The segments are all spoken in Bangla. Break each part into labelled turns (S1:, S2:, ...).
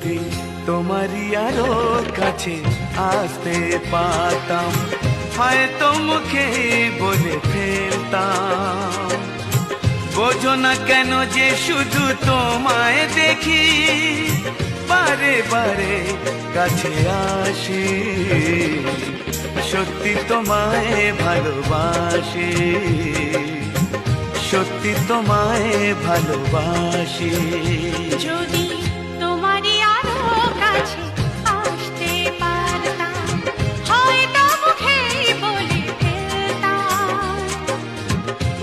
S1: যদি তোমারই আরো কাছে আসতে পারতাম, হয়তো মুখে বলে ফেলতাম। বোঝো না কেন যে শুধু তোমায় দেখি, বারে বারে কাছে আসি, সত্যি তোমায় ভালোবাসি, সত্যি তোমায় ভালোবাসি।
S2: যদি তোমারই আরো কাছে আসতে পারতাম, হয়তো মুখে বলে ফেলতাম।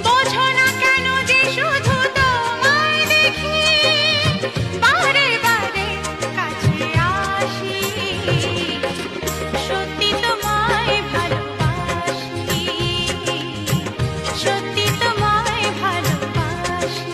S2: বোঝো না কেন যে শুধু তোমায় দেখি, বারে বারে কাছে আসি, সত্যি তোমায় ভালোবাসি, সত্যি তোমায় ভালোবাসি।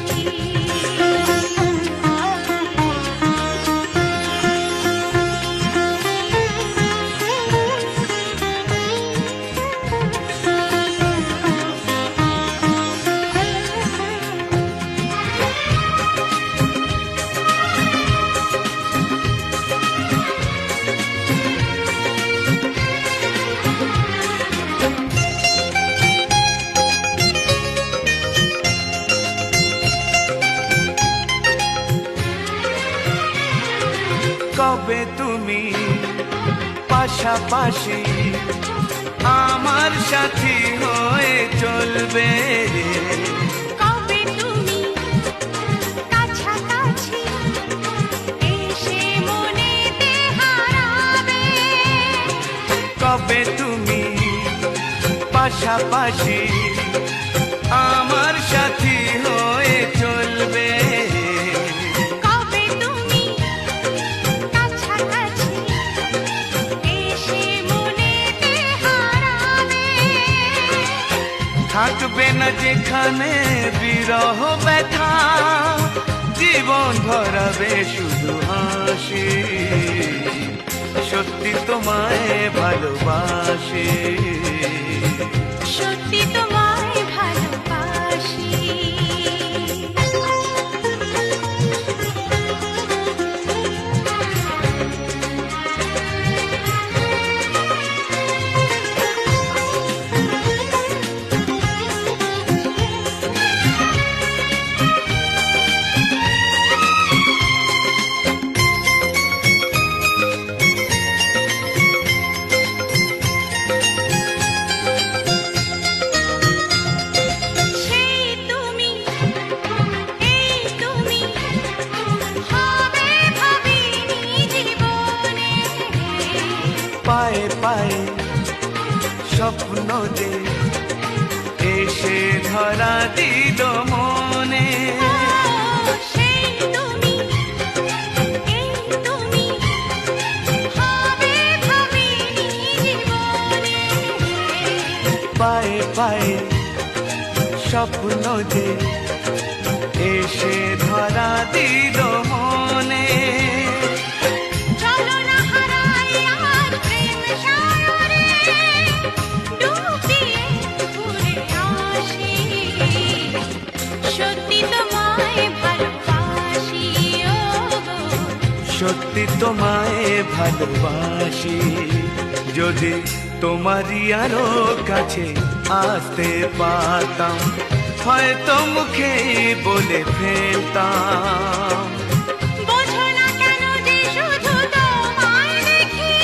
S1: কবে তুমি পাশাপাশি আমার সাথী হয়ে চলবে,
S2: কবে তুমি কাছাকাছি এসে মনেতে হারাবে,
S1: কবে তুমি পাশাপাশি আমার সাথী হয়ে চলবে,
S2: কবে তুমি কাছাকাছি এসে মনেতে হারাবে।
S1: থাকবে না যেখানে বিরহ ব্যথা, জীবন ভরাবে শুধু হাসি, সত্যি তোমায় ভালোবাসি,
S2: সত্যি তোমায় ভালোবাসি। সেই তুমি, এই তুমি, হবে ভাবিনি জীবনে।
S1: পায়ে পায়ে স্বপ্ন যে এসে ধরা দিল মনে,
S2: সেই তুমি, এই তুমি, হবে ভাবিনি জীবনে।
S1: পায়ে পায়ে স্বপ্ন যে এসে ধরা দিল মনে,
S2: চলো না হারাই আর প্রেম সাগরে, ডুব দিয়ে ঘুরে আসি, সত্যি তোমায় ভালোবাসি, ও গো।
S1: সত্যি তোমায় ভালোবাসি। যদি তোমারই আরো কাছে আসতে পারতাম, হয়তো মুখে বলে ফেলতাম।
S2: বোঝো না কেন যে শুধু তোমায় দেখি,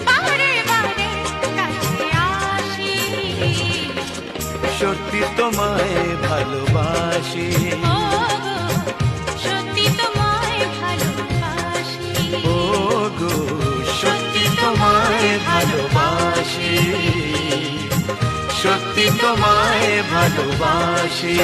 S2: বারে বারে কাছে আসি,
S1: সত্যি তোমায় ভালোবাসি,
S2: ও গো, সত্যি তোমায় ভালোবাসি,
S1: ও গো সত্যি তোমায় ভালোবাসি, সত্যি তোমায় ভালোবাসি।